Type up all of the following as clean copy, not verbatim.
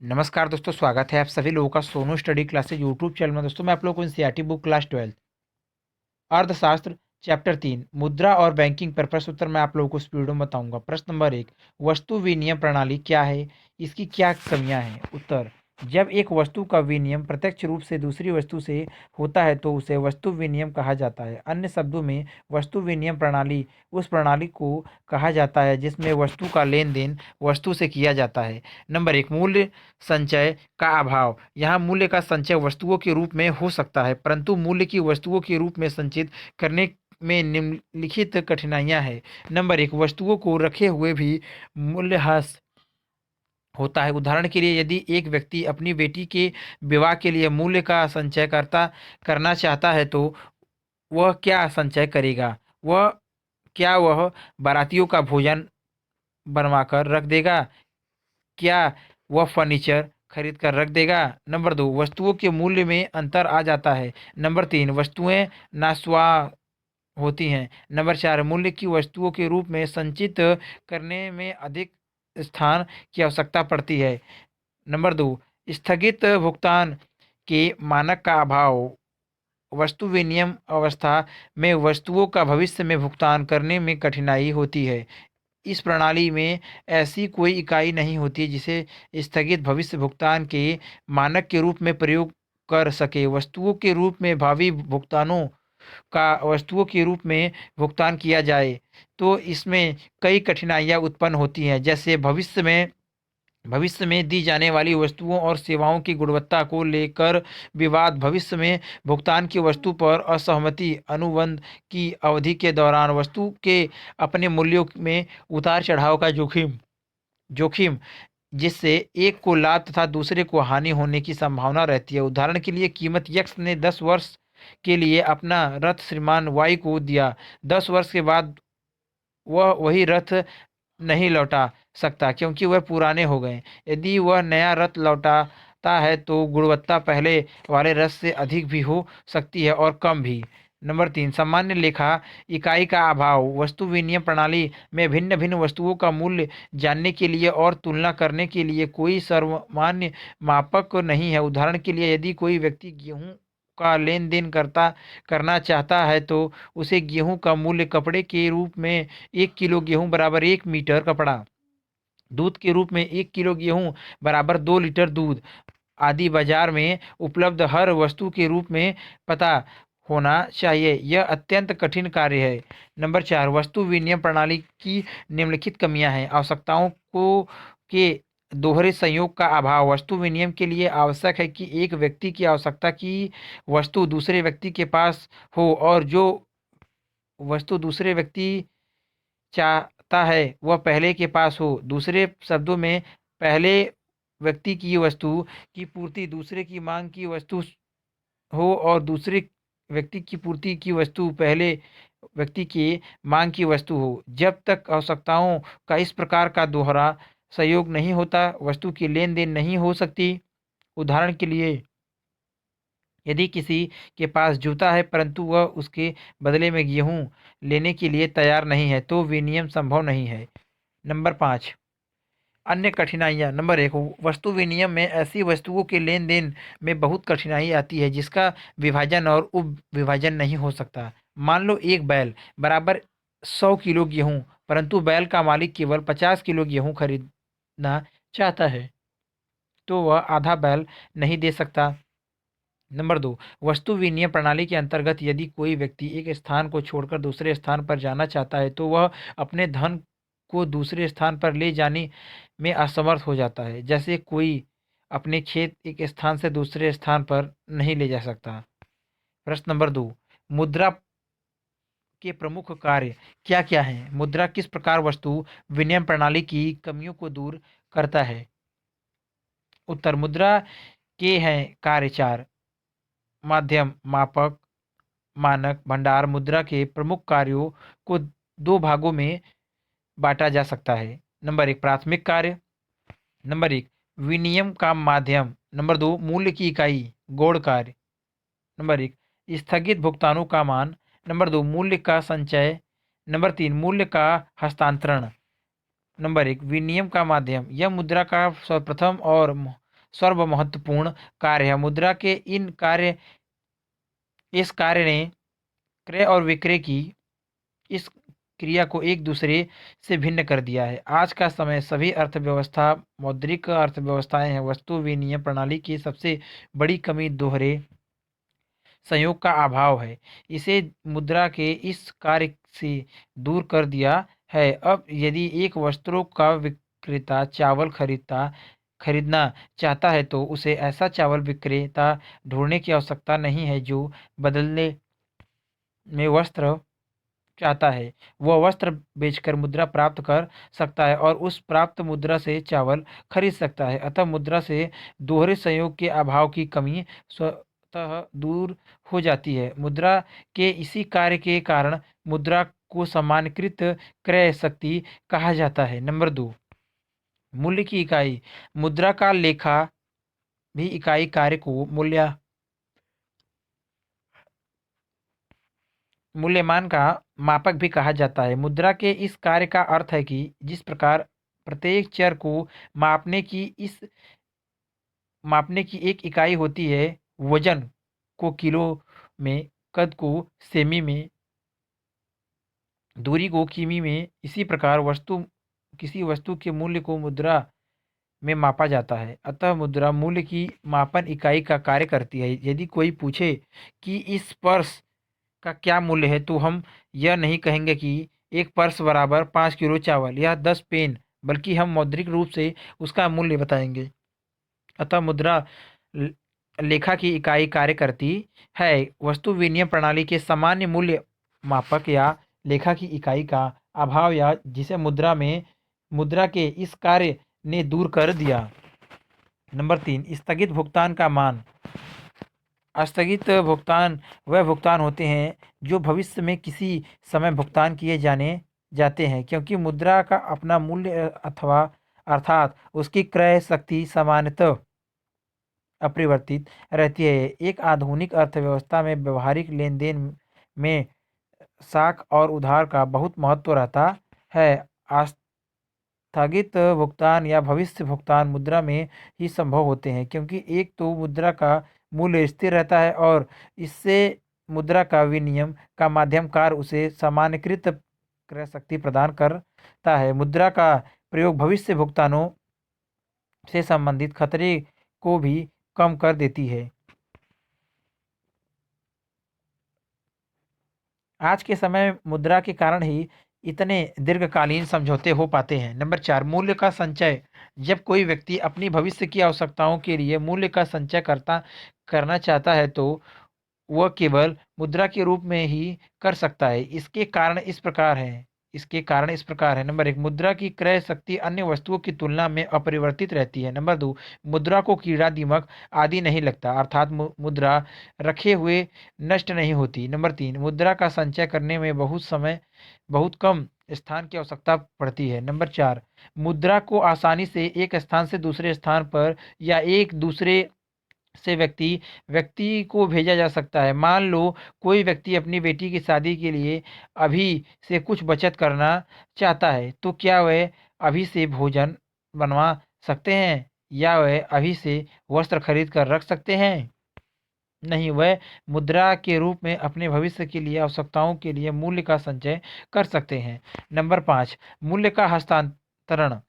नमस्कार दोस्तों, स्वागत है आप सभी लोगों का Sonu study classes YouTube channel में। दोस्तों मैं आप लोगों को एनसीईआरटी बुक क्लास 12 अर्थशास्त्र चैप्टर 3 मुद्रा और बैंकिंग पर प्रश्न उत्तर मैं आप लोगों को इस वीडियो में बताऊंगा। प्रश्न नंबर 1, वस्तु विनिमय प्रणाली क्या है, इसकी क्या कमियां हैं। उत्तर, जब एक वस्तु का विनिमय प्रत्यक्ष रूप से दूसरी वस्तु से होता है तो उसे वस्तु विनिमय कहा जाता है। अन्य शब्दों में वस्तु विनिमय प्रणाली उस प्रणाली को कहा जाता है जिसमें वस्तु का लेन देन वस्तु से किया जाता है। नंबर 1, मूल्य संचय का अभाव। यहाँ मूल्य का संचय वस्तुओं के रूप में हो सकता है, परंतु मूल्य की वस्तुओं के रूप में संचित करने में निम्नलिखित कठिनाइयां हैं। नंबर 1, वस्तुओं को रखे हुए भी मूल्यह्रास होता है। उदाहरण के लिए, यदि एक व्यक्ति अपनी बेटी के विवाह के लिए मूल्य का संचय करना चाहता है तो वह क्या संचय करेगा? वह क्या वह बारातियों का भोजन बनवाकर रख देगा? क्या वह फर्नीचर खरीद कर रख देगा? नंबर 2, वस्तुओं के मूल्य में अंतर आ जाता है। नंबर 3, वस्तुएं नास्वा होती हैं। नंबर 4, मूल्य की वस्तुओं के रूप में संचित करने में अधिक स्थान की आवश्यकता पड़ती है। नंबर 2, स्थगित भुगतान के मानक का अभाव। वस्तु विनिमय अवस्था में वस्तुओं का भविष्य में भुगतान करने में कठिनाई होती है। इस प्रणाली में ऐसी कोई इकाई नहीं होती जिसे स्थगित भविष्य भुगतान के मानक के रूप में प्रयोग कर सके। वस्तुओं के रूप में भावी भुगतानों का वस्तुओं के रूप में भुगतान किया जाए तो इसमें कई कठिनाइयाँ उत्पन्न होती हैं, जैसे भविष्य में दी जाने वाली वस्तुओं और सेवाओं की गुणवत्ता को लेकर विवाद, भविष्य में भुगतान की वस्तु पर असहमति, अनुबंध की अवधि के दौरान वस्तु के अपने मूल्यों में उतार चढ़ाव का जोखिम, जिससे एक को लाभ तथा दूसरे को हानि होने की संभावना रहती है। उदाहरण के लिए, कीमत यक्स ने 10 वर्ष के लिए अपना रथ श्रीमान वाई को दिया। 10 वर्ष के बाद वह वही रथ नहीं लौटा सकता क्योंकि वह पुराने हो गए। यदि वह नया रथ लौटाता है तो गुणवत्ता पहले वाले रथ से अधिक भी हो सकती है और कम भी। नंबर 3, सामान्य लेखा इकाई का अभाव। वस्तु विनिमय प्रणाली में भिन्न भिन्न वस्तुओं का मूल्य जानने के लिए और तुलना करने के लिए कोई सर्वमान्य मापक नहीं है। उदाहरण के लिए, यदि कोई व्यक्ति गेहूं का लेन देन करना चाहता है तो उसे गेहूं का मूल्य कपड़े के रूप में 1 किलो गेहूं बराबर 1 मीटर कपड़ा, दूध के रूप में 1 किलो गेहूं बराबर 2 लीटर दूध आदि बाजार में उपलब्ध हर वस्तु के रूप में पता होना चाहिए। यह अत्यंत कठिन कार्य है। नंबर 4, वस्तु विनिमय प्रणाली की निम्नलिखित कमियां हैं। आवश्यकताओं को के दोहरे संयोग का अभाव। वस्तु विनिमय के लिए आवश्यक है कि एक व्यक्ति की आवश्यकता की वस्तु दूसरे व्यक्ति के पास हो और जो वस्तु दूसरे व्यक्ति चाहता है वह पहले के पास हो। दूसरे शब्दों में, पहले व्यक्ति की वस्तु की पूर्ति दूसरे की मांग की वस्तु हो और दूसरे व्यक्ति की पूर्ति की वस्तु पहले व्यक्ति की मांग की वस्तु हो। जब तक आवश्यकताओं का इस प्रकार का दोहरा सहयोग नहीं होता, वस्तु की लेन देन नहीं हो सकती। उदाहरण के लिए, यदि किसी के पास जूता है परंतु वह उसके बदले में गेहूं लेने के लिए तैयार नहीं है तो विनिमय संभव नहीं है। नंबर 5, अन्य कठिनाइयाँ। नंबर 1, वस्तु विनिमय में ऐसी वस्तुओं के लेन देन में बहुत कठिनाई आती है जिसका विभाजन और उप विभाजन नहीं हो सकता। मान लो एक बैल बराबर 100 किलो गेहूं, परंतु बैल का मालिक केवल 50 किलो गेहूं खरीदना चाहता है तो वह आधा बैल नहीं दे सकता। नंबर 2, वस्तु विनिमय प्रणाली के अंतर्गत यदि कोई व्यक्ति एक स्थान को छोड़कर दूसरे स्थान पर जाना चाहता है तो वह अपने धन को दूसरे स्थान पर ले जाने में असमर्थ हो जाता है। जैसे कोई अपने खेत एक स्थान से दूसरे स्थान पर नहीं ले जा सकता। प्रश्न नंबर 2, मुद्रा के प्रमुख कार्य क्या क्या हैं? मुद्रा किस प्रकार वस्तु विनिमय प्रणाली की कमियों को दूर करता है? उत्तर, मुद्रा के हैं कार्य 4: माध्यम, मापक, मानक, भंडार। मुद्रा के प्रमुख कार्यों को दो भागों में बांटा जा सकता है। नंबर 1, प्राथमिक कार्य। नंबर 1, विनिमय का माध्यम। नंबर 2, मूल्य की इकाई, गौण कार्य। नंबर 1, स्थगित भुगतानों का मान। नंबर 2, मूल्य का संचय। नंबर 3, मूल्य का हस्तांतरण। नंबर 1, विनिमय का माध्यम। यह मुद्रा का सर्वप्रथम और सर्वमहत्वपूर्ण कार्य है। मुद्रा के इस कार्य ने क्रय और विक्रय की इस क्रिया को एक दूसरे से भिन्न कर दिया है। आज का समय सभी अर्थव्यवस्था मौद्रिक अर्थव्यवस्थाएं हैं। वस्तु विनिमय प्रणाली की सबसे बड़ी कमी दोहरे संयोग का अभाव है। इसे मुद्रा के इस कार्य से दूर कर दिया है। अब यदि एक वस्त्रों का विक्रेता चावल खरीदना चाहता है तो उसे ऐसा चावल विक्रेता ढूंढने की आवश्यकता नहीं है जो बदलने में वस्त्र चाहता है। वह वस्त्र बेचकर मुद्रा प्राप्त कर सकता है और उस प्राप्त मुद्रा से चावल खरीद सकता है। अतः मुद्रा से दोहरे संयोग के अभाव की कमी स्वतः दूर हो जाती है। मुद्रा के इसी कार्य के कारण मुद्रा को सामान्यकृत क्रय शक्ति कहा जाता है। नंबर 2, मूल्य की इकाई। मुद्रा का लेखा भी इकाई कार्य को मूल्यमान का मापक भी कहा जाता है। मुद्रा के इस कार्य का अर्थ है कि जिस प्रकार प्रत्येक चर को मापने की इस मापने की एक इकाई होती है, वजन को किलो में, कद को सेमी में, दूरी को किमी में, इसी प्रकार किसी वस्तु के मूल्य को मुद्रा में मापा जाता है। अतः मुद्रा मूल्य की मापन इकाई का कार्य करती है। यदि कोई पूछे कि इस पर्स का क्या मूल्य है तो हम यह नहीं कहेंगे कि एक पर्स बराबर 5 किलो चावल या 10 पेन, बल्कि हम मौद्रिक रूप से उसका मूल्य बताएंगे। अतः मुद्रा ल- लेखा की इकाई कार्य करती है। वस्तु विनिमय प्रणाली के सामान्य मूल्य मापक या लेखा की इकाई का अभाव या जिसे मुद्रा के इस कार्य ने दूर कर दिया। नंबर 3, स्थगित भुगतान का मान। स्थगित भुगतान वह भुगतान होते हैं जो भविष्य में किसी समय भुगतान किए जाते हैं, क्योंकि मुद्रा का अपना मूल्य अथवा अर्थात उसकी क्रय शक्ति सामान्यतः अपरिवर्तित रहती है। एक आधुनिक अर्थव्यवस्था में व्यवहारिक लेन देन में साख और उधार का बहुत महत्व रहता है। स्थगित भुगतान या भविष्य भुगतान मुद्रा में ही संभव होते हैं, क्योंकि एक तो मुद्रा का मूल्य स्थिर रहता है और इससे मुद्रा का विनिमय का माध्यम कार्य उसे सामान्यकृत क्रय शक्ति प्रदान करता है। मुद्रा का प्रयोग भविष्य भुगतानों से संबंधित खतरे को भी कम कर देती है। आज के समय मुद्रा के कारण ही इतने दीर्घकालीन समझौते हो पाते हैं। नंबर 4, मूल्य का संचय। जब कोई व्यक्ति अपनी भविष्य की आवश्यकताओं के लिए मूल्य का संचय करना चाहता है तो वह केवल मुद्रा के रूप में ही कर सकता है। इसके कारण इस प्रकार है। नंबर 1, मुद्रा की क्रय शक्ति अन्य वस्तुओं की तुलना में अपरिवर्तित रहती है। नंबर 2, मुद्रा को कीड़ा दिमक आदि नहीं लगता, अर्थात मुद्रा रखे हुए नष्ट नहीं होती। नंबर 3, मुद्रा का संचय करने में बहुत कम स्थान की आवश्यकता पड़ती है। नंबर 4, मुद्रा को आसानी से एक स्थान से दूसरे स्थान पर या एक दूसरे से व्यक्ति को भेजा जा सकता है। मान लो कोई व्यक्ति अपनी बेटी की शादी के लिए अभी से कुछ बचत करना चाहता है, तो क्या वह अभी से भोजन बनवा सकते हैं या वह अभी से वस्त्र खरीद कर रख सकते हैं? नहीं, वह मुद्रा के रूप में अपने भविष्य के लिए आवश्यकताओं के लिए मूल्य का संचय कर सकते हैं। नंबर 5, मूल्य का हस्तांतरण।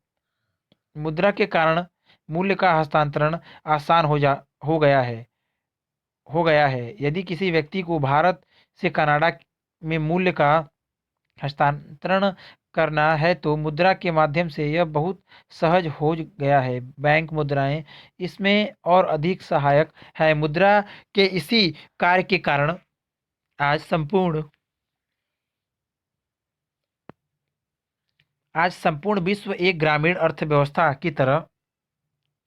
मुद्रा के कारण मूल्य का हस्तांतरण आसान हो गया है। यदि किसी व्यक्ति को भारत से कनाडा में मूल्य का हस्तांतरण करना है तो मुद्रा के माध्यम से यह बहुत सहज हो गया है। बैंक मुद्राएं इसमें और अधिक सहायक है। मुद्रा के इसी कार्य के कारण आज संपूर्ण आज संपूर्ण विश्व एक ग्रामीण अर्थव्यवस्था की तरह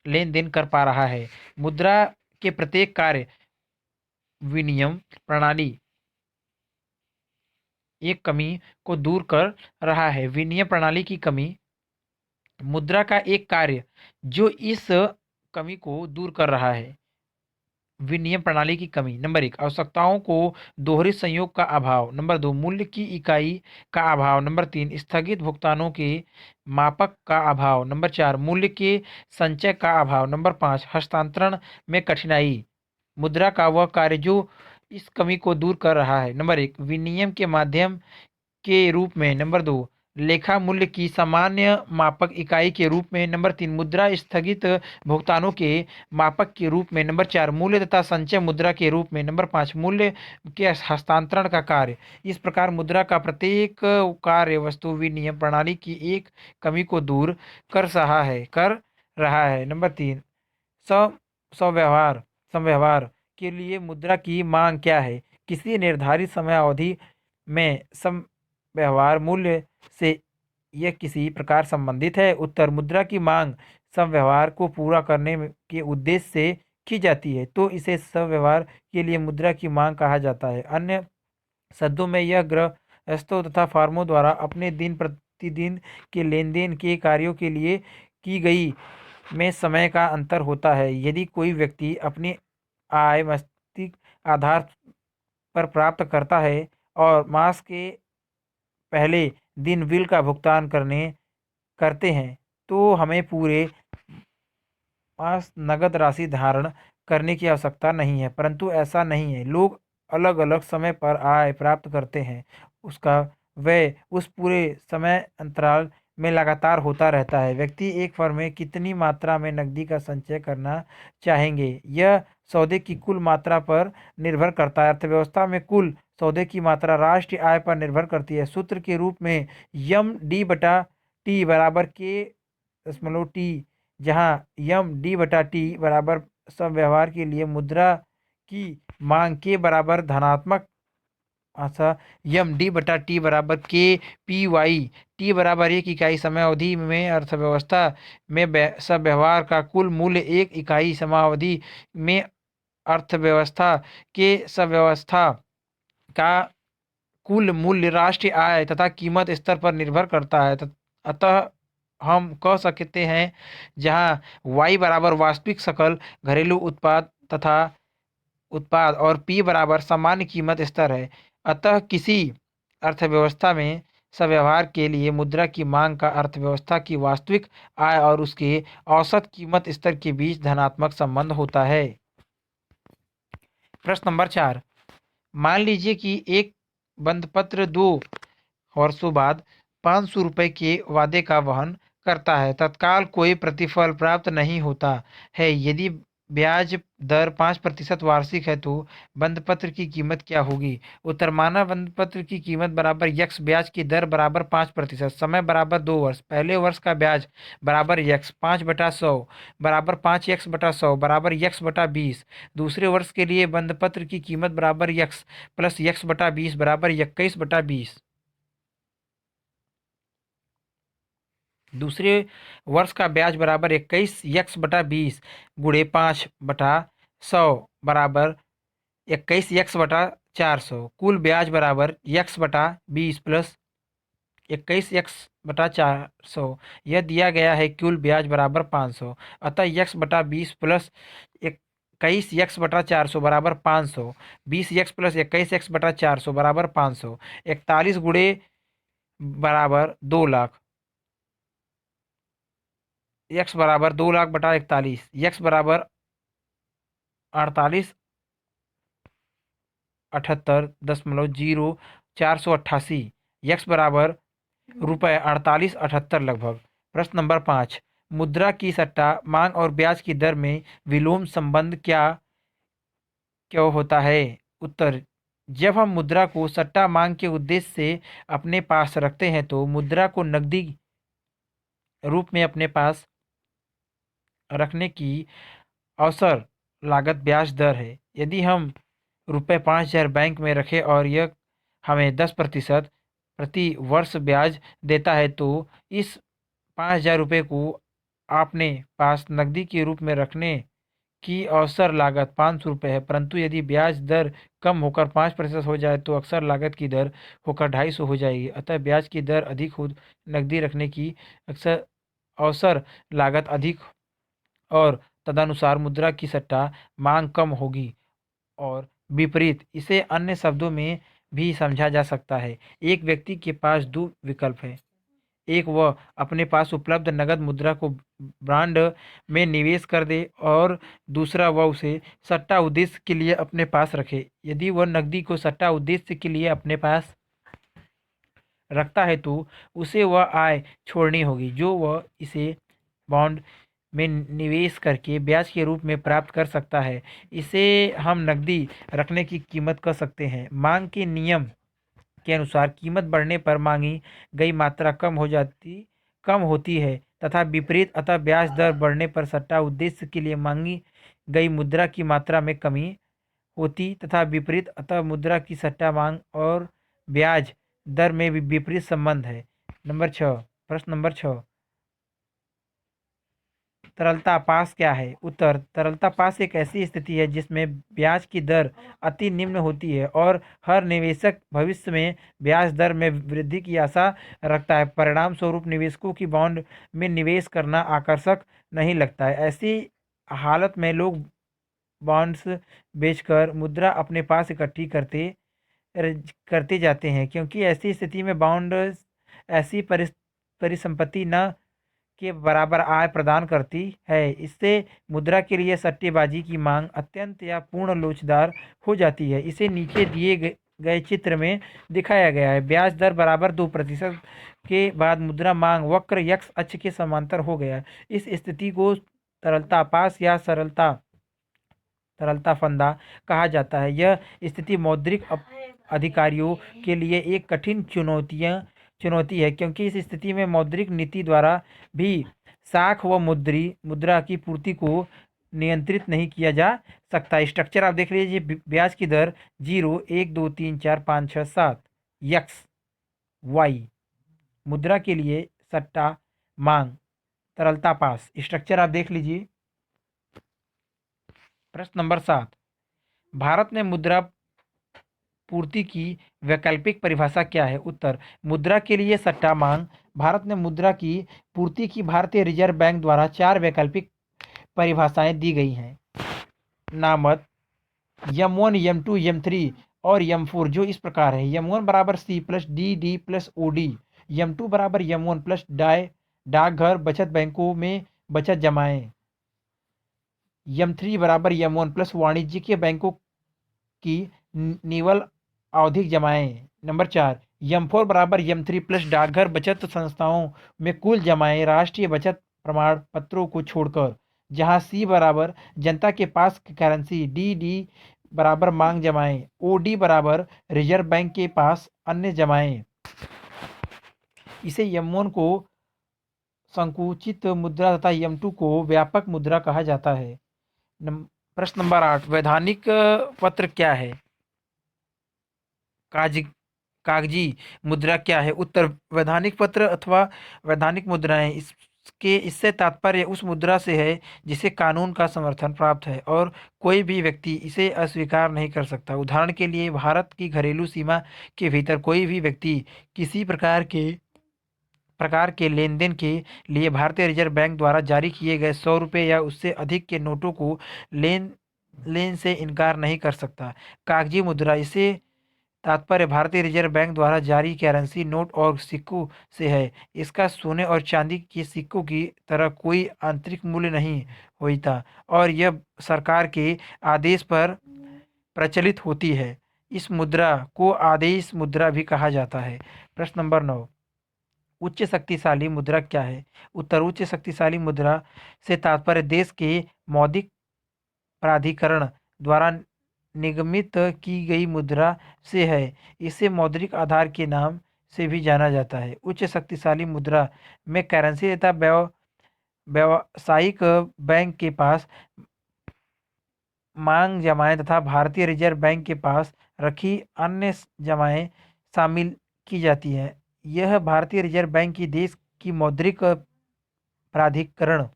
लेन देन कर पा रहा है। मुद्रा के प्रत्येक कार्य विनिमय प्रणाली एक कमी को दूर कर रहा है। विनिमय प्रणाली की कमी मुद्रा का एक कार्य जो इस कमी को दूर कर रहा है। विनिमय प्रणाली की कमी। नंबर 1, आवश्यकताओं को दोहरे संयोग का अभाव। नंबर 2, मूल्य की इकाई का अभाव। नंबर 3, स्थगित भुगतानों के मापक का अभाव। नंबर 4, मूल्य के संचय का अभाव। नंबर 5, हस्तांतरण में कठिनाई। मुद्रा का वह कार्य जो इस कमी को दूर कर रहा है। नंबर 1, विनिमय के माध्यम के रूप में। नंबर 2, लेखा मूल्य की सामान्य मापक इकाई के रूप में। नंबर 3, मुद्रा स्थगित भुगतानों के मापक के रूप में। नंबर 4, मूल्य तथा संचय मुद्रा के रूप में। नंबर 5, मूल्य के हस्तांतरण का कार्य। इस प्रकार मुद्रा का प्रत्येक कार्य वस्तु विनिमय प्रणाली की एक कमी को दूर कर रहा है। नंबर 3, सव स्वव्यवहार समव्यवहार के लिए मुद्रा की मांग क्या है? किसी निर्धारित समय अवधि में सम व्यवहार मूल्य से यह किसी प्रकार संबंधित है। उत्तर, मुद्रा की मांग समव्यवहार को पूरा करने के उद्देश्य से की जाती है तो इसे समव्यवहार के लिए मुद्रा की मांग कहा जाता है। अन्य शब्दों में यह गृहस्थों तथा फर्मों द्वारा अपने दिन प्रतिदिन के लेन देन के कार्यों के लिए की गई में समय का अंतर होता है। यदि कोई व्यक्ति अपनी आय मासिक आधार पर प्राप्त करता है और मास के पहले दिन बिल का भुगतान करते हैं तो हमें पूरे मास नकद राशि धारण करने की आवश्यकता नहीं है। परंतु ऐसा नहीं है, लोग अलग अलग समय पर आय प्राप्त करते हैं, उसका व्यय उस पूरे समय अंतराल में लगातार होता रहता है। व्यक्ति एक फर्म में कितनी मात्रा में नकदी का संचय करना चाहेंगे, यह सौदे की कुल मात्रा पर निर्भर करता है। अर्थव्यवस्था में कुल सौदे की मात्रा राष्ट्रीय आय पर निर्भर करती है। सूत्र के रूप में यम डी बटा टी बराबर के दशमलव टी, जहाँ यम डी बटा टी बराबर सब व्यवहार के लिए मुद्रा की मांग के बराबर धनात्मक अतः यम डी बटा टी बराबर के पी वाई। टी बराबर एक इकाई समय अवधि में अर्थव्यवस्था में सब व्यवहार का कुल मूल्य एक इकाई समावधि में अर्थव्यवस्था के सब व्यवस्था का कुल मूल्य राष्ट्रीय आय तथा कीमत स्तर पर निर्भर करता है। अतः हम कह सकते हैं जहाँ वाई बराबर वास्तविक सकल घरेलू उत्पाद और पी बराबर सामान्य कीमत स्तर है। अतः किसी अर्थव्यवस्था में व्यवहार के लिए मुद्रा की मांग का अर्थव्यवस्था की वास्तविक आय और उसके औसत कीमत स्तर के बीच धनात्मक संबंध होता है। प्रश्न नंबर 4, मान लीजिए कि एक बंधपत्र 2 वर्षों बाद 500 रुपये के वादे का वहन करता है। तत्काल कोई प्रतिफल प्राप्त नहीं होता है। यदि ब्याज दर 5% वार्षिक है तो बंधपत्र की कीमत क्या होगी? उत्तर, माना बंधपत्र की कीमत बराबर यक्स, ब्याज की दर बराबर 5%, समय बराबर 2 वर्ष, पहले वर्ष का ब्याज बराबर यक्स 5/100 बराबर 5 यक्स/100 बराबर यक्स/20। दूसरे वर्ष के लिए बंधपत्र की कीमत बराबर यक्स प्लस यक्स/20 बराबर 21/20। दूसरे वर्ष का ब्याज बराबर 21 यक्स/20 गुणे 5/100 बराबर 21 यक्स/400। कुल ब्याज बराबर यक्स/20 प्लस 21 यक्स/400। यह दिया गया है। कुल ब्याज बराबर 500। अतः यक्स/20 प्लस 21 यक्स/400 बराबर 500। 20 यक्स प्लस 21 यक्स/400 बराबर 500। 41 गुणे बराबर 2 लाख। यक्स बराबर 2 लाख/41। यक्स बराबर 48,78.0488। यक्स बराबर रुपये 48,78 लगभग। प्रश्न नंबर 5, मुद्रा की सट्टा मांग और ब्याज की दर में विलोम संबंध क्या क्यों होता है? उत्तर, जब हम मुद्रा को सट्टा मांग के उद्देश्य से अपने पास रखते हैं तो मुद्रा को नकदी रूप में अपने पास रखने की अवसर लागत ब्याज दर है। यदि हम रुपये 5,000 बैंक में रखें और यह हमें 10% प्रति वर्ष ब्याज देता है तो इस 5,000 रुपये को आपने पास नकदी के रूप में रखने की अवसर लागत 500 रुपये है। परंतु यदि ब्याज दर कम होकर 5% हो जाए तो अक्सर लागत की दर होकर 250 हो जाएगी। अतः ब्याज की दर अधिक हो, नकदी रखने की अक्सर अवसर लागत अधिक और तदनुसार मुद्रा की सट्टा मांग कम होगी। और विपरीत, इसे अन्य शब्दों में भी समझा जा सकता है। एक व्यक्ति के पास दो विकल्प है। एक, वह अपने पास उपलब्ध नकद मुद्रा को ब्रांड में निवेश कर दे, और दूसरा, वह उसे सट्टा उद्देश्य के लिए अपने पास रखे। यदि वह नकदी को सट्टा उद्देश्य के लिए अपने पास रखता है तो उसे वह आय छोड़नी होगी जो वह इसे बॉन्ड में निवेश करके ब्याज के रूप में प्राप्त कर सकता है। इसे हम नकदी रखने की कीमत कह सकते हैं। मांग के नियम के अनुसार कीमत बढ़ने पर मांगी गई मात्रा कम होती है तथा विपरीत, अतः ब्याज दर बढ़ने पर सट्टा उद्देश्य के लिए मांगी गई मुद्रा की मात्रा में कमी होती तथा विपरीत, अतः मुद्रा की सट्टा मांग और ब्याज दर में भी विपरीत संबंध है। नंबर 6, प्रश्न नंबर 6, तरलता पास क्या है? उत्तर, तरलता पास एक ऐसी स्थिति है जिसमें ब्याज की दर अति निम्न होती है और हर निवेशक भविष्य में ब्याज दर में वृद्धि की आशा रखता है। परिणाम स्वरूप निवेशकों की बॉन्ड में निवेश करना आकर्षक नहीं लगता है। ऐसी हालत में लोग बॉन्ड्स बेचकर मुद्रा अपने पास इकट्ठी करते जाते हैं, क्योंकि ऐसी स्थिति में बॉन्ड ऐसी परिसंपत्ति न के बराबर आय प्रदान करती है। इससे मुद्रा के लिए सट्टेबाजी की मांग अत्यंत या पूर्ण लोचदार हो जाती है। इसे नीचे दिए गए चित्र में दिखाया गया है। ब्याज दर बराबर 2% के बाद मुद्रा मांग वक्र यक्स अक्ष के समांतर हो गया। इस स्थिति को तरलता पास या तरलता फंदा कहा जाता है। यह स्थिति मौद्रिक अधिकारियों के लिए एक कठिन चुनौती है, क्योंकि इस स्थिति में मौद्रिक नीति द्वारा भी साख व मुद्रा की पूर्ति को नियंत्रित नहीं किया जा सकता। स्ट्रक्चर आप देख लीजिए। ब्याज की दर 0, 1, 2, 3, 4, 5, 6, 7 यक्स वाई। मुद्रा के लिए सट्टा मांग, तरलता पास। स्ट्रक्चर आप देख लीजिए। प्रश्न नंबर 7, भारत में मुद्रा पूर्ति की वैकल्पिक परिभाषा क्या है? उत्तर, मुद्रा के लिए सट्टा मांग। भारत में मुद्रा की पूर्ति की भारतीय रिजर्व बैंक द्वारा 4 वैकल्पिक परिभाषाएं दी गई हैं, नामत M1, M2, M3 और M4, जो इस प्रकार है। M1 बराबर C plus D plus OD। M2 बराबर M1 प्लस डाकघर बचत बैंकों में बचत जमाएं। M3 बराबर M1 प्लस वाणिज्यिक बैंकों की निवल आवधिक जमाएं। नंबर 4, M4 बराबर M3 प्लस डाकघर बचत संस्थाओं में कुल जमाएं राष्ट्रीय बचत प्रमाण पत्रों को छोड़कर, जहां C बराबर जनता के पास की करेंसी, डी बराबर मांग जमाएं, OD बराबर रिजर्व बैंक के पास अन्य जमाएं। इसे M1 को संकुचित मुद्रा तथा M2 को व्यापक मुद्रा कहा जाता है। प्रश्न नंबर 8, वैधानिक पत्र क्या है? कागजी मुद्रा क्या है? उत्तर, वैधानिक पत्र अथवा वैधानिक मुद्राएं, इससे तात्पर्य उस मुद्रा से है जिसे कानून का समर्थन प्राप्त है और कोई भी व्यक्ति इसे अस्वीकार नहीं कर सकता। उदाहरण के लिए, भारत की घरेलू सीमा के भीतर कोई भी व्यक्ति किसी प्रकार के लेन देन के लिए भारतीय रिजर्व बैंक द्वारा जारी किए गए 100 रुपये या उससे अधिक के नोटों को लेन लेन से इनकार नहीं कर सकता। कागजी मुद्रा, इसे तात्पर्य भारतीय रिजर्व बैंक द्वारा जारी करेंसी, नोट और सिक्कों से है। इसका सोने और चांदी के सिक्कों की तरह कोई आंतरिक मूल्य नहीं होता और यह सरकार के आदेश पर प्रचलित होती है। इस मुद्रा को आदेश मुद्रा भी कहा जाता है। प्रश्न नंबर 9, उच्च शक्तिशाली मुद्रा क्या है? उत्तर, उच्च शक्तिशाली मुद्रा से तात्पर्य देश के मौद्रिक प्राधिकरण द्वारा निगमित की गई मुद्रा से है। इसे मौद्रिक आधार के नाम से भी जाना जाता है। उच्च शक्तिशाली मुद्रा में करेंसी तथा व्यावसायिक बैंक के पास मांग जमाएं तथा भारतीय रिजर्व बैंक के पास रखी अन्य जमाएं शामिल की जाती हैं। यह भारतीय रिजर्व बैंक की देश की मौद्रिक प्राधिकरण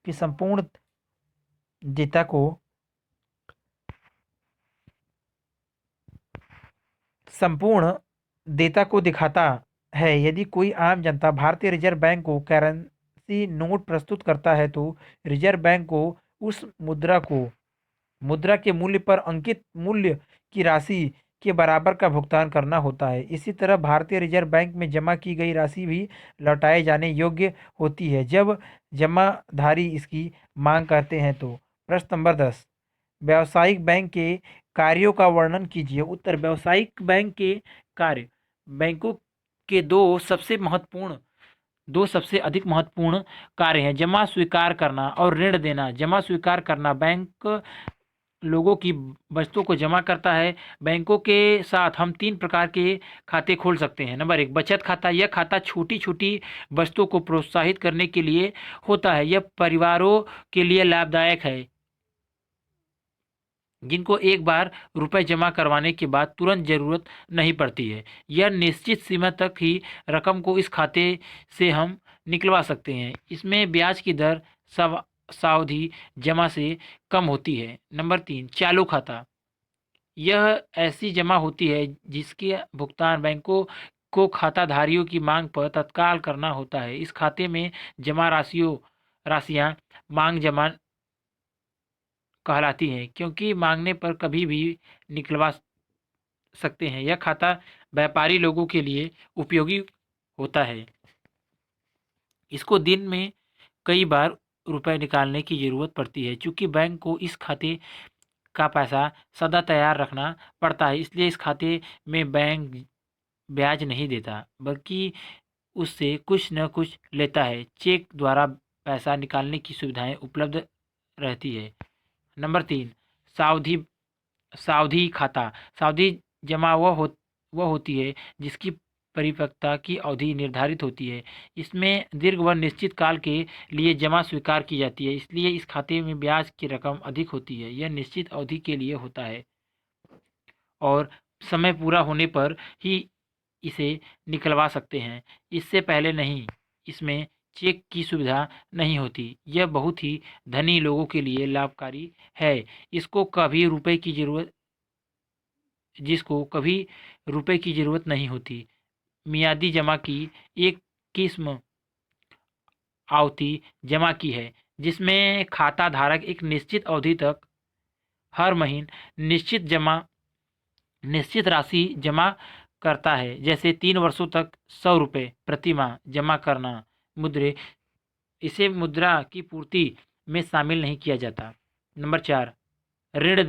की संपूर्ण देता को दिखाता है। यदि कोई आम जनता भारतीय रिजर्व बैंक को करेंसी नोट प्रस्तुत करता है तो रिजर्व बैंक को उस मुद्रा के मूल्य पर अंकित मूल्य की राशि के बराबर का भुगतान करना होता है। इसी तरह भारतीय रिजर्व बैंक में जमा की गई राशि भी लौटाए जाने योग्य होती है जब जमाधारी इसकी मांग करते हैं। तो प्रश्न नंबर 10, व्यावसायिक बैंक के कार्यों का वर्णन कीजिए। उत्तर, व्यावसायिक बैंक के कार्य बैंकों के दो सबसे अधिक महत्वपूर्ण कार्य हैं: जमा स्वीकार करना और ऋण देना। जमा स्वीकार करना, बैंक लोगों की वस्तुओं को जमा करता है। बैंकों के साथ हम तीन प्रकार के खाते खोल सकते हैं। नंबर एक, बचत खाता। यह खाता छोटी छोटी वस्तुओं को प्रोत्साहित करने के लिए होता है। यह परिवारों के लिए लाभदायक है जिनको एक बार रुपए जमा करवाने के बाद तुरंत जरूरत नहीं पड़ती है। यह निश्चित सीमा तक ही रकम को इस खाते से हम निकलवा सकते हैं। इसमें ब्याज की दर सावधि जमा से कम होती है। नंबर तीन, चालू खाता। यह ऐसी जमा होती है जिसके भुगतान बैंकों को खाताधारियों की मांग पर तत्काल करना होता है। इस खाते में जमा राशियां मांग जमा कहलाती हैं क्योंकि मांगने पर कभी भी निकलवा सकते हैं। यह खाता व्यापारी लोगों के लिए उपयोगी होता है। इसको दिन में कई बार रुपए निकालने की ज़रूरत पड़ती है। चूंकि बैंक को इस खाते का पैसा सदा तैयार रखना पड़ता है, इसलिए इस खाते में बैंक ब्याज नहीं देता बल्कि उससे कुछ न कुछ लेता है। चेक द्वारा पैसा निकालने की सुविधाएं उपलब्ध रहती है। नंबर तीन, सावधि सावधि खाता। सावधि जमा वह होती है जिसकी परिपक्वता की अवधि निर्धारित होती है। इसमें दीर्घ व निश्चित काल के लिए जमा स्वीकार की जाती है, इसलिए इस खाते में ब्याज की रकम अधिक होती है। यह निश्चित अवधि के लिए होता है और समय पूरा होने पर ही इसे निकलवा सकते हैं, इससे पहले नहीं। इसमें चेक की सुविधा नहीं होती। यह बहुत ही धनी लोगों के लिए लाभकारी है। इसको कभी रुपए की ज़रूरत जिसको कभी रुपए की ज़रूरत नहीं होती। मियादी जमा की एक किस्म आवती जमा की है जिसमें खाता धारक एक निश्चित अवधि तक हर महीने निश्चित राशि जमा करता है, जैसे 3 वर्षों तक 100 रुपये प्रति माह जमा करना। मुद्रे इसे मुद्रा की पूर्ति में शामिल नहीं किया जाता। नंबर चार, ऋण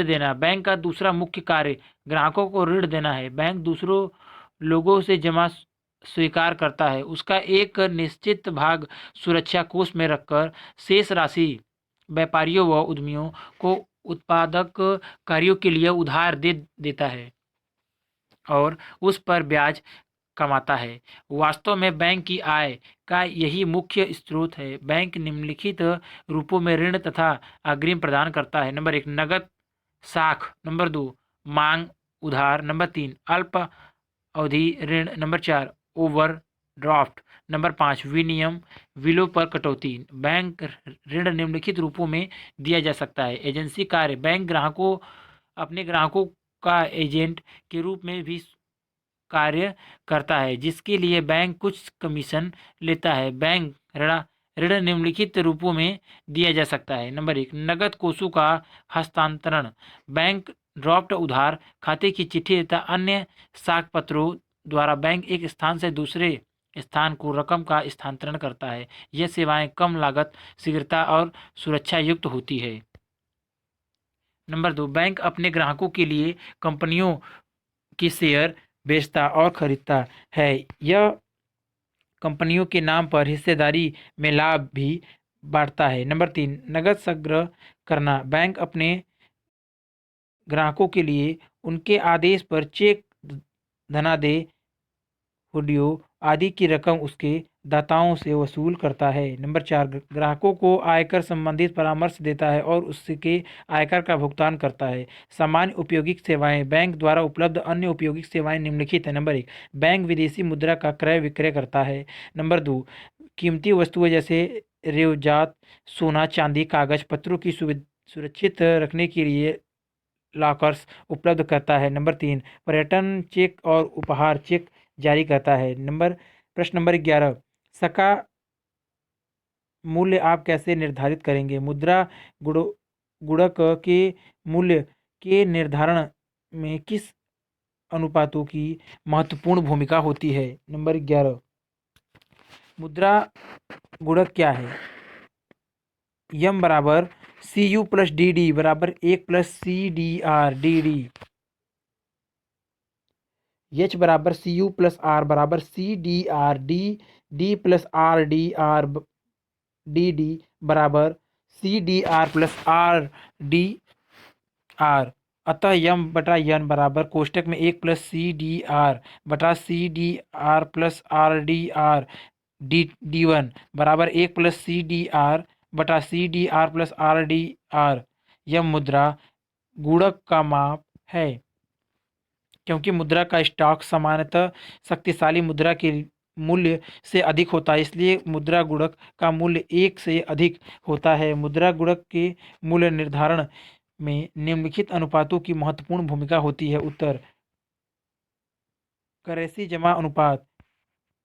देना। बैंक का दूसरा मुख्य कार्य ग्राहकों को ऋण देना है। बैंक दूसरों लोगों से जमा स्वीकार करता है, उसका एक निश्चित भाग सुरक्षा कोष में रखकर शेष राशि व्यापारियों व उद्यमियों को उत्पादक कार्यों के लिए उधार दे देता है और उस पर ब्याज कमाता है। वास्तव में बैंक की आय का यही मुख्य स्रोत है। बैंक निम्नलिखित रूपों में ऋण तथा अग्रिम प्रदान करता है। नंबर एक, नगद साख। नंबर दो, मांग उधार। नंबर तीन, अल्प अवधि ऋण। नंबर चार, ओवर ड्राफ्ट। नंबर पाँच, विलों पर कटौती। बैंक ऋण निम्नलिखित रूपों में दिया जा सकता है। एजेंसी कार्य। बैंक अपने ग्राहकों का एजेंट के रूप में भी कार्य करता है जिसके लिए बैंक कुछ कमीशन लेता है। बैंक ऋण निम्नलिखित रूपों में दिया जा सकता है। नंबर एक, नगद कोषों का हस्तांतरण। बैंक ड्राफ्ट, उधार खाते की चिट्ठी तथा अन्य साख पत्रों द्वारा बैंक एक स्थान से दूसरे स्थान को रकम का स्थानांतरण करता है। यह सेवाएं कम लागत, शीघ्रता और सुरक्षा युक्त होती है। नंबर दो, बैंक अपने ग्राहकों के लिए कंपनियों के शेयर बेचता और खरीदता है। यह कंपनियों के नाम पर हिस्सेदारी में लाभ भी बांटता है। नंबर तीन, नगद संग्रह करना। बैंक अपने ग्राहकों के लिए उनके आदेश पर चेक, धनादेश, हुंडियों आदि की रकम उसके दाताओं से वसूल करता है। नंबर चार, ग्राहकों को आयकर संबंधित परामर्श देता है और उसके आयकर का भुगतान करता है। सामान्य उपयोगिक सेवाएं। बैंक द्वारा उपलब्ध अन्य उपयोगिक सेवाएं निम्नलिखित हैं। नंबर एक, बैंक विदेशी मुद्रा का क्रय विक्रय करता है। नंबर दो, कीमती वस्तुएं जैसे रेवजात सोना, चांदी, कागज पत्रों की सुरक्षित रखने के लिए लॉकर्स उपलब्ध करता है। नंबर तीन, पर्यटन चेक और उपहार चेक जारी करता है। प्रश्न नंबर 11, सका मूल्य आप कैसे निर्धारित करेंगे? मुद्रा गुण गुणक के मूल्य के निर्धारण में किस अनुपातों की महत्वपूर्ण भूमिका होती है? नंबर 11, मुद्रा गुणक क्या है? यम बराबर सी यू प्लस डी डी बराबर 1 + CDR डी। एच बराबर सी यू प्लस आर बराबर CDR D plus RDR D D बराबर CDR+RDR। अतः यम बटा यन बराबर कोष्टक में 1 + CDR बटा CDR+RDR डी1 बराबर 1 + CDR बटा CDR+RDR। यह मुद्रा गुणक का माप है। क्योंकि मुद्रा का स्टॉक सामान्यतः शक्तिशाली मुद्रा के मूल्य से अधिक होता है, इसलिए मुद्रा गुणक का मूल्य 1 से अधिक होता है। मुद्रा गुणक के मूल्य निर्धारण में निम्नलिखित अनुपातों की महत्वपूर्ण भूमिका होती है। उत्तर: करेंसी जमा अनुपात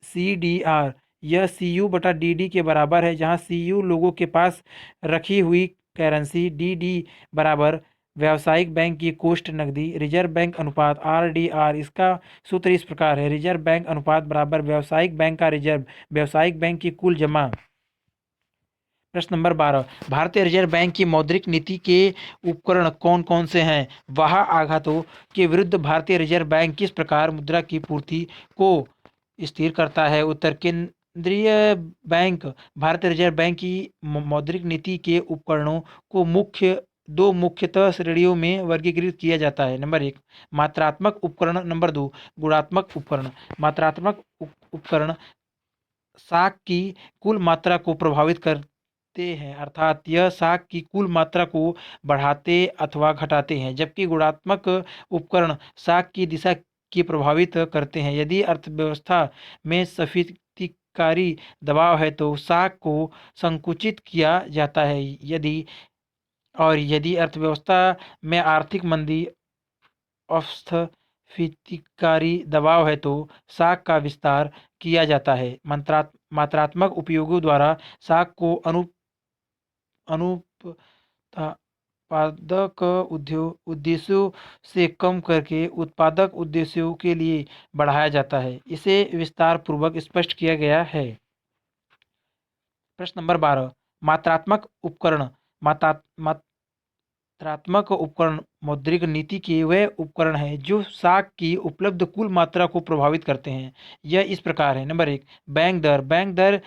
CDR, यह CU बटा DD के बराबर है, जहां CU लोगों के पास रखी हुई करेंसी, DD बराबर व्यावसायिक बैंक की कोष्ठ नकदी। रिजर्व बैंक अनुपात RDR, इसका सूत्र इस प्रकार है: रिजर्व बैंक अनुपात बराबर व्यावसायिक बैंक का रिजर्व व्यावसायिक बैंक की कुल जमा। प्रश्न नंबर 12, भारतीय रिजर्व बैंक की मौद्रिक नीति के उपकरण कौन कौन से हैं? बाह्य आघातों के विरुद्ध भारतीय रिजर्व बैंक किस प्रकार मुद्रा की पूर्ति को स्थिर करता है? उत्तर: केंद्रीय बैंक भारतीय रिजर्व बैंक की मौद्रिक नीति के उपकरणों को दो मुख्यतः श्रेणियों में वर्गीकृत किया जाता है। नंबर 1, मात्रात्मक उपकरण। नंबर 2, गुणात्मक उपकरण। मात्रात्मक उपकरण साख की कुल मात्रा को प्रभावित करते हैं, अर्थात यह साख की कुल मात्रा को बढ़ाते अथवा घटाते हैं, जबकि गुणात्मक उपकरण साख की दिशा की प्रभावित करते हैं। यदि अर्थव्यवस्था में स्फीतिकारी दबाव है तो साख को संकुचित किया जाता है। यदि अर्थव्यवस्था में आर्थिक मंदी अस्फीतिकारी दबाव है तो साख का विस्तार किया जाता है। मात्रात्मक उपयोगों द्वारा साख को अनुत्पादक उद्देश्यों से कम करके उत्पादक उद्देश्यों के लिए बढ़ाया जाता है। इसे विस्तार पूर्वक स्पष्ट किया गया है। प्रश्न नंबर 12, मात्रात्मक उपकरण। मात्रात्मक उपकरण मौद्रिक नीति के वे उपकरण हैं जो साख की उपलब्ध कुल मात्रा को प्रभावित करते हैं। यह इस प्रकार है। नंबर 1, बैंक दर। बैंक दर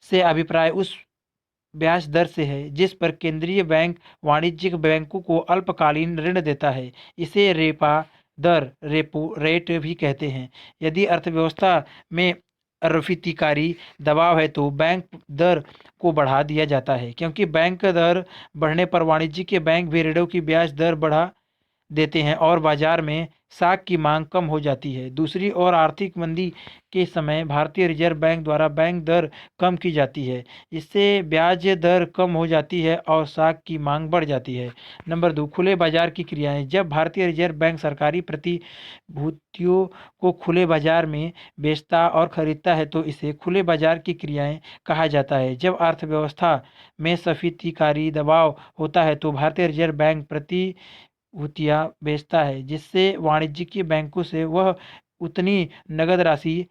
से अभिप्राय उस ब्याज दर से है जिस पर केंद्रीय बैंक वाणिज्यिक बैंकों को अल्पकालीन ऋण देता है। इसे रेपो रेट भी कहते हैं। यदि अर्थव्यवस्था में अस्फीतिकारी दबाव है तो बैंक दर को बढ़ा दिया जाता है, क्योंकि बैंक दर बढ़ने पर वाणिज्यिक बैंक भी ऋणों की ब्याज दर बढ़ा देते हैं और बाजार में साख की मांग कम हो जाती है। दूसरी ओर आर्थिक मंदी के समय भारतीय रिजर्व बैंक द्वारा बैंक दर कम की जाती है। इससे ब्याज दर कम हो जाती है और साख की मांग बढ़ जाती है। नंबर 2, खुले बाजार की क्रियाएं। जब भारतीय रिजर्व बैंक सरकारी प्रतिभूतियों को खुले बाजार में बेचता और खरीदता है तो इसे खुले बाजार की क्रियाएं कहा जाता है। जब अर्थव्यवस्था में स्फीतिकारी दबाव होता है तो भारतीय रिजर्व बैंक प्रतिभूतियां बेचता है, जिससे वाणिज्यिक बैंकों से वह उतनी नकद राशि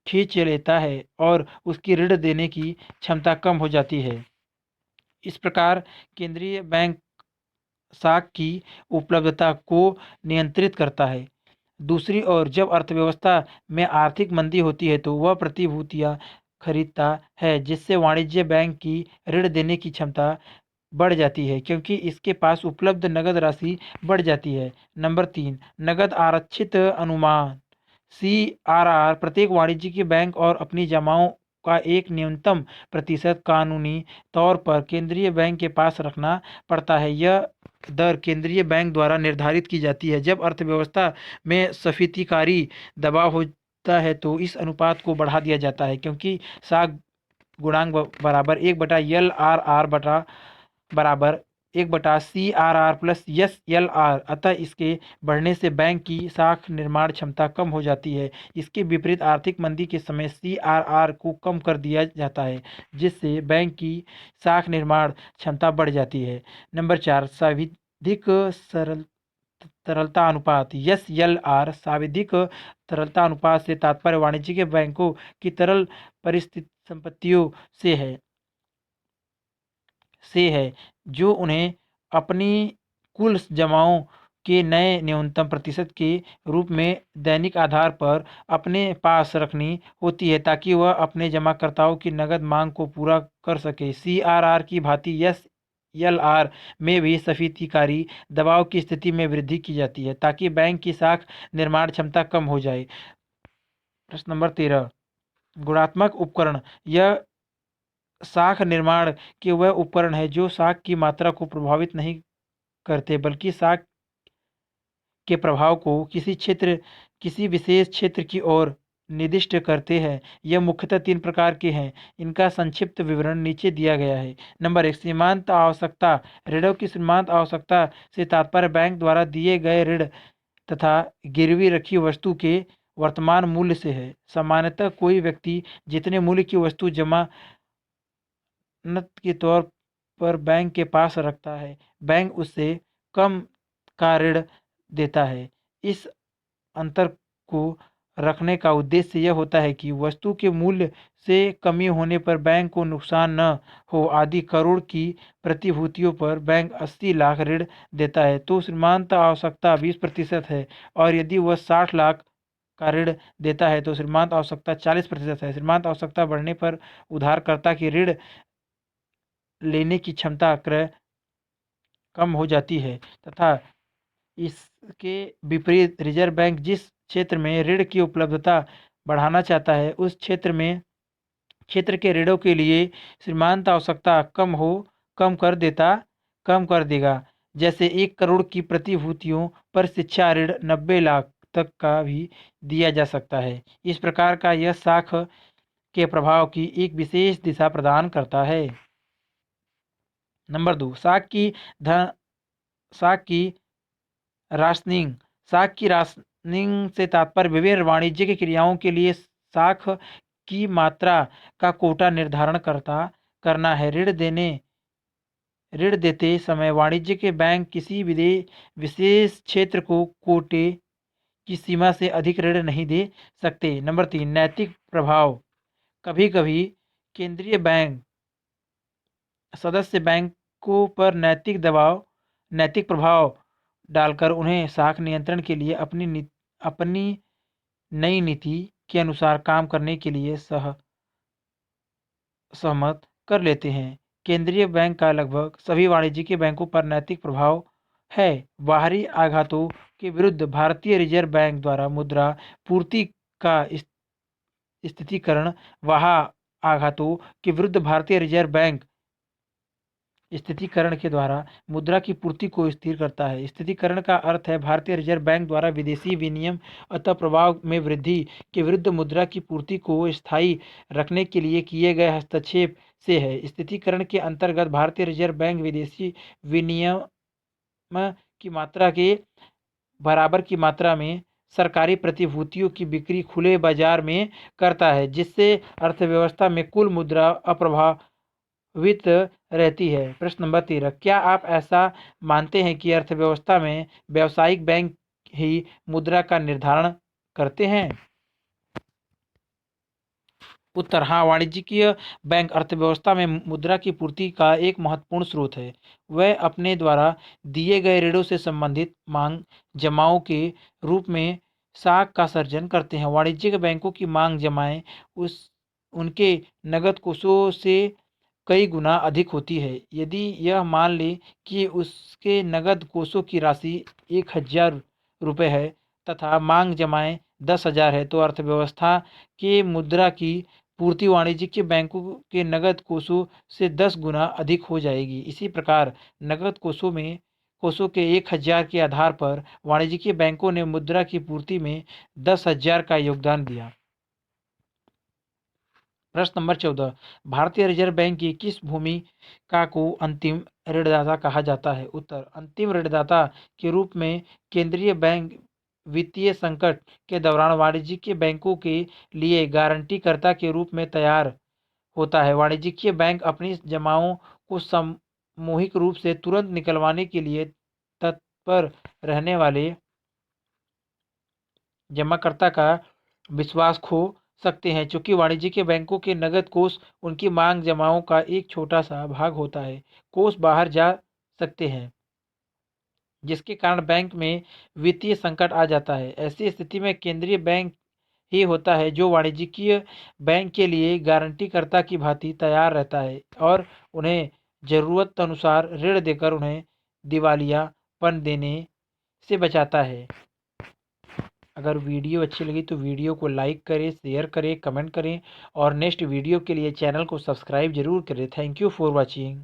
खींच लेता है और उसकी ऋण देने की क्षमता कम हो जाती है। इस प्रकार केंद्रीय बैंक साख की उपलब्धता को नियंत्रित करता है। दूसरी ओर जब अर्थव्यवस्था में आर्थिक मंदी होती है तो वह प्रतिभूतियां खरीदता है, जिससे वाणिज्य बैंक की ऋण देने की क्षमता बढ़ जाती है, क्योंकि इसके पास उपलब्ध नकद राशि बढ़ जाती है। नंबर 3, नकद आरक्षित अनुमान। CRR प्रत्येक वाणिज्यिक बैंक और अपनी जमाओं का एक न्यूनतम प्रतिशत कानूनी तौर पर केंद्रीय बैंक के पास रखना पड़ता है। यह दर केंद्रीय बैंक द्वारा निर्धारित की जाती है। जब अर्थव्यवस्था में स्फीतिकारी दबाव होता है तो इस अनुपात को बढ़ा दिया जाता है, क्योंकि साख गुणांक बराबर 1/LRR बराबर 1/CRR प्लस SLR। अतः इसके बढ़ने से बैंक की साख निर्माण क्षमता कम हो जाती है। इसके विपरीत आर्थिक मंदी के समय CRR को कम कर दिया जाता है, जिससे बैंक की साख निर्माण क्षमता बढ़ जाती है। नंबर 4, साविधिक सरल तरलता अनुपात। SLR साविधिक तरलता अनुपात से तात्पर्य वाणिज्यिक बैंकों की तरल परिस्थिति संपत्तियों से है जो उन्हें अपनी कुल जमाओं के नए न्यूनतम प्रतिशत के रूप में दैनिक आधार पर अपने पास रखनी होती है, ताकि वह अपने जमाकर्ताओं की नकद मांग को पूरा कर सके। CRR की भांति SLR में भी स्फीतिकारी दबाव की स्थिति में वृद्धि की जाती है, ताकि बैंक की साख निर्माण क्षमता कम हो जाए। प्रश्न नंबर 13, गुणात्मक उपकरण। यह साख निर्माण के वह उपकरण है जो साख की मात्रा को प्रभावित नहीं करते, बल्कि साख के प्रभाव को किसी विशेष क्षेत्र की ओर निर्दिष्ट करते हैं। यह मुख्यतः 3 प्रकार के हैं। इनका संक्षिप्त विवरण नीचे दिया गया है। नंबर 1, सीमांत आवश्यकता। ऋणों की सीमांत आवश्यकता से तात्पर्य बैंक द्वारा दिए गए ऋण तथा गिरवी रखी वस्तु के वर्तमान मूल्य से है। सामान्यतः कोई व्यक्ति जितने मूल्य की वस्तु जमानत के तौर पर बैंक के पास रखता है, बैंक उससे कम का ऋण देता है। इस अंतर को रखने का उद्देश्य यह होता है कि वस्तु के मूल्य से कमी होने पर बैंक को नुकसान न हो। आदि करोड़ की प्रतिभूतियों पर बैंक 80 लाख ऋण देता है तो सीमांत आवश्यकता 20% है, और यदि वह 60 लाख का ऋण देता है तो सीमांत आवश्यकता 40% है। सीमांत आवश्यकता बढ़ने पर उधारकर्ता की ऋण लेने की क्षमता क्रय कम हो जाती है, तथा इसके विपरीत रिजर्व बैंक जिस क्षेत्र में ऋण की उपलब्धता बढ़ाना चाहता है, उस क्षेत्र के ऋणों के लिए सीमांत आवश्यकता कम कर देगा। जैसे 1 करोड़ की प्रतिभूतियों पर शिक्षा ऋण 90 लाख तक का भी दिया जा सकता है। इस प्रकार का यह साख के प्रभाव की एक विशेष दिशा प्रदान करता है। नंबर 2, साख की राशनिंग। साख की राशनिंग से तात्पर्य विभिन्न वाणिज्यिक क्रियाओं के लिए साख की मात्रा का कोटा निर्धारण करना है। ऋण देते समय वाणिज्यिक बैंक किसी विशेष क्षेत्र को कोटे की सीमा से अधिक ऋण नहीं दे सकते। नंबर 3, नैतिक प्रभाव। कभी कभी केंद्रीय बैंक सदस्य बैंकों पर नैतिक प्रभाव डालकर उन्हें साख नियंत्रण के लिए अपनी नई नीति के अनुसार काम करने के लिए सहमत कर लेते हैं। केंद्रीय बैंक का लगभग सभी वाणिज्यिक बैंकों पर नैतिक प्रभाव है। बाहरी आघातों के विरुद्ध भारतीय रिजर्व बैंक द्वारा मुद्रा पूर्ति का स्थितीकरण। बाह्य आघातों के विरुद्ध भारतीय रिजर्व बैंक स्थितीकरण के द्वारा मुद्रा की पूर्ति को स्थिर करता है। स्थितीकरण का अर्थ है भारतीय रिजर्व बैंक द्वारा विदेशी विनिमय अंतः प्रवाह में वृद्धि के विरुद्ध मुद्रा की पूर्ति को स्थायी रखने के लिए किए गए हस्तक्षेप से है। स्थितीकरण के अंतर्गत भारतीय रिजर्व बैंक विदेशी विनिमय की मात्रा के बराबर की मात्रा में सरकारी प्रतिभूतियों की बिक्री खुले बाजार में करता है, जिससे अर्थव्यवस्था में कुल मुद्रा अप्रभावित रहती है। प्रश्न नंबर 13, क्या आप ऐसा मानते हैं कि अर्थव्यवस्था में व्यावसायिक बैंक ही मुद्रा का निर्धारण करते हैं? उत्तर, हाँ। वाणिज्यिक बैंक अर्थव्यवस्था में मुद्रा की पूर्ति का एक महत्वपूर्ण स्रोत है। वह अपने द्वारा दिए गए ऋणों से संबंधित मांग जमाओं के रूप में साख का सृजन करते हैं। वाणिज्यिक बैंकों की मांग जमाएं उनके नकद कोषों से कई गुना अधिक होती है। यदि यह मान लें कि उसके नकद कोषों की राशि 1,000 रुपये है तथा मांग जमाएं 10,000 है, तो अर्थव्यवस्था के मुद्रा की पूर्ति वाणिज्यिक बैंकों के नकद कोषों से 10 गुना अधिक हो जाएगी। इसी प्रकार नकद कोषों के 1,000 के आधार पर वाणिज्यिक बैंकों ने मुद्रा की पूर्ति में 10,000 का योगदान दिया। प्रश्न नंबर 14, भारतीय रिजर्व बैंक की किस भूमिका को अंतिम ऋणदाता कहा जाता है? उत्तर, अंतिम ऋणदाता के रूप में केंद्रीय बैंक वित्तीय संकट के दौरान वाणिज्यिक बैंकों के लिए गारंटीकर्ता के रूप में तैयार होता है। वाणिज्यिक बैंक अपनी जमाओं को सामूहिक रूप से तुरंत निकलवाने के लिए तत्पर रहने वाले जमाकर्ता का विश्वास खो सकते हैं। चूंकि वाणिज्यिक बैंकों के नकद कोष उनकी मांग जमाओं का एक छोटा सा भाग होता है, कोष बाहर जा सकते हैं, जिसके कारण बैंक में वित्तीय संकट आ जाता है। ऐसी स्थिति में केंद्रीय बैंक ही होता है जो वाणिज्यिक बैंक के लिए गारंटीकर्ता की भांति तैयार रहता है और उन्हें जरूरत अनुसार ऋण देकर उन्हें दिवालियापन देने से बचाता है। अगर वीडियो अच्छी लगी तो वीडियो को लाइक करें, शेयर करें, कमेंट करें और नेक्स्ट वीडियो के लिए चैनल को सब्सक्राइब जरूर करें। Thank you for watching.